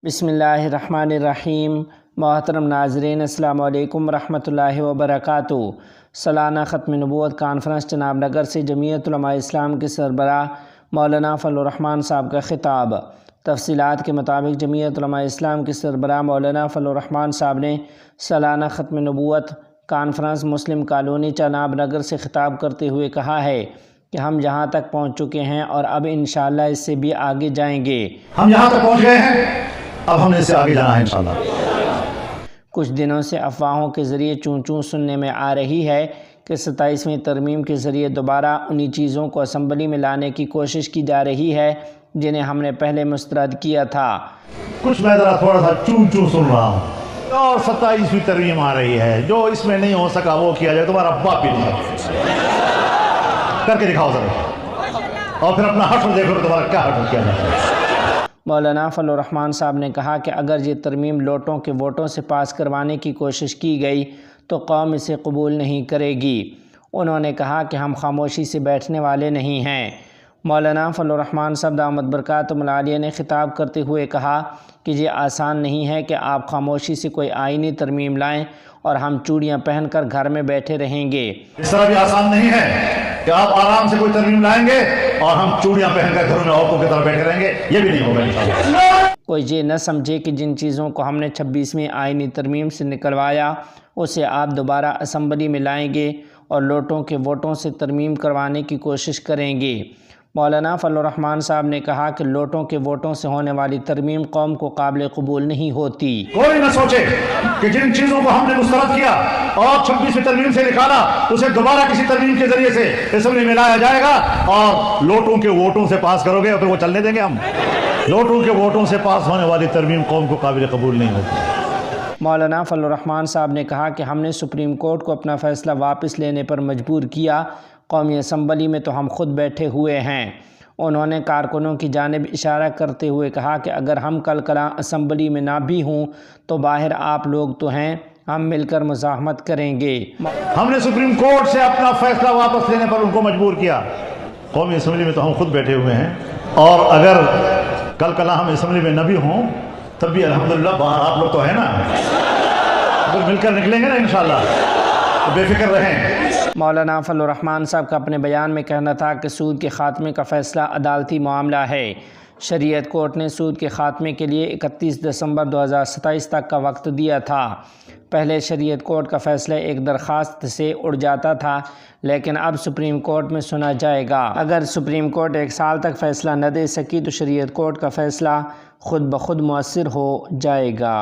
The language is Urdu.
بسم اللہ الرحمن الرحیم۔ محترم ناظرین، السلام علیکم ورحمۃ اللہ وبرکاتہ۔ سالانہ ختم نبوت کانفرنس جناب نگر سے جمعیت علماء اسلام کے سربراہ مولانا فضل الرحمان صاحب کا خطاب۔ تفصیلات کے مطابق جمعیت علماء اسلام کے سربراہ مولانا فضل الرحمان صاحب نے سالانہ ختم نبوت کانفرنس مسلم کالونی جناب نگر سے خطاب کرتے ہوئے کہا ہے کہ ہم جہاں تک پہنچ چکے ہیں اور اب انشاءاللہ اس سے بھی آگے جائیں گے۔ ہم یہاں تک پہنچ گئے ہیں، اب ہم نے اس سے آگے جانا ہے انشاءاللہ۔ کچھ دنوں سے افواہوں کے ذریعے چوں چوں سننے میں آ رہی ہے کہ 27ویں ترمیم کے ذریعے دوبارہ انہی چیزوں کو اسمبلی میں لانے کی کوشش کی جا رہی ہے جنہیں ہم نے پہلے مسترد کیا تھا۔ کچھ میں ذرا تھوڑا سا چوں چوں سن رہا ہوں، اور 27ویں ترمیم آ رہی ہے، جو اس میں نہیں ہو سکا وہ کیا جائے، تمہارا باپ بھی نہیں کر کے دکھاؤ ذرا، اور پھر اپنا حشر دیکھو تمہارا کیا حشر کیا جائے۔ مولانا فضل الرحمان صاحب نے کہا کہ اگر یہ ترمیم لوٹوں کے ووٹوں سے پاس کروانے کی کوشش کی گئی تو قوم اسے قبول نہیں کرے گی۔ انہوں نے کہا کہ ہم خاموشی سے بیٹھنے والے نہیں ہیں۔ مولانا فضل الرحمان صاحب دامت برکاتہم العالیہ نے خطاب کرتے ہوئے کہا کہ یہ آسان نہیں ہے کہ آپ خاموشی سے کوئی آئینی ترمیم لائیں اور ہم چوڑیاں پہن کر گھر میں بیٹھے رہیں گے۔ اس طرح بھی آسان نہیں ہے کہ آپ آرام سے کوئی ترمیم لائیں گے اور ہم چوڑیاں پہن کر گھروں میں عورتوں کی طرح بیٹھے رہیں گے، یہ بھی نہیں ہوگا انشاءاللہ۔ کوئی یہ نہ سمجھے کہ جن چیزوں کو ہم نے 26ویں آئینی ترمیم سے نکلوایا اسے آپ دوبارہ اسمبلی میں لائیں گے اور لوٹوں کے ووٹوں سے ترمیم کروانے کی کوشش کریں گے۔ مولانا فضل الرحمان صاحب نے کہا کہ لوٹوں کے ووٹوں سے ہونے والی ترمیم قوم کو قابل قبول نہیں ہوتی۔ کوئی نہ سوچے کہ جن چیزوں کو ہم نے مسترد کیا اور 26ویں ترمیم سے نکالا اسے دوبارہ کسی ترمیم کے ذریعے سے اسمبلی میں لایا جائے گا اور لوٹوں کے ووٹوں سے پاس کرو گے اور پھر وہ چلنے دیں گے ہم؟ لوٹوں کے ووٹوں سے پاس ہونے والی ترمیم قوم کو قابل قبول نہیں ہوتی۔ مولانا فضل الرحمان صاحب نے کہا کہ ہم نے سپریم کورٹ کو اپنا فیصلہ واپس لینے پر مجبور کیا، قومی اسمبلی میں تو ہم خود بیٹھے ہوئے ہیں۔ انہوں نے کارکنوں کی جانب اشارہ کرتے ہوئے کہا کہ اگر ہم کل کلاں اسمبلی میں نہ بھی ہوں تو باہر آپ لوگ تو ہیں، ہم مل کر مزاحمت کریں گے۔ ہم نے سپریم کورٹ سے اپنا فیصلہ واپس لینے پر ان کو مجبور کیا، قومی اسمبلی میں تو ہم خود بیٹھے ہوئے ہیں، اور اگر کل کلاں ہم اسمبلی میں نہ بھی ہوں تب بھی الحمدللہ باہر آپ لوگ تو ہیں نا، اگر مل کر نکلیں گے نا انشاءاللہ، تو بے فکر رہیں۔ مولانا فضل الرحمان صاحب کا اپنے بیان میں کہنا تھا کہ سود کے خاتمے کا فیصلہ عدالتی معاملہ ہے۔ شریعت کورٹ نے سود کے خاتمے کے لیے 31 دسمبر 2027 تک کا وقت دیا تھا۔ پہلے شریعت کورٹ کا فیصلہ ایک درخواست سے اڑ جاتا تھا، لیکن اب سپریم کورٹ میں سنا جائے گا۔ اگر سپریم کورٹ 1 سال تک فیصلہ نہ دے سکی تو شریعت کورٹ کا فیصلہ خود بخود مؤثر ہو جائے گا۔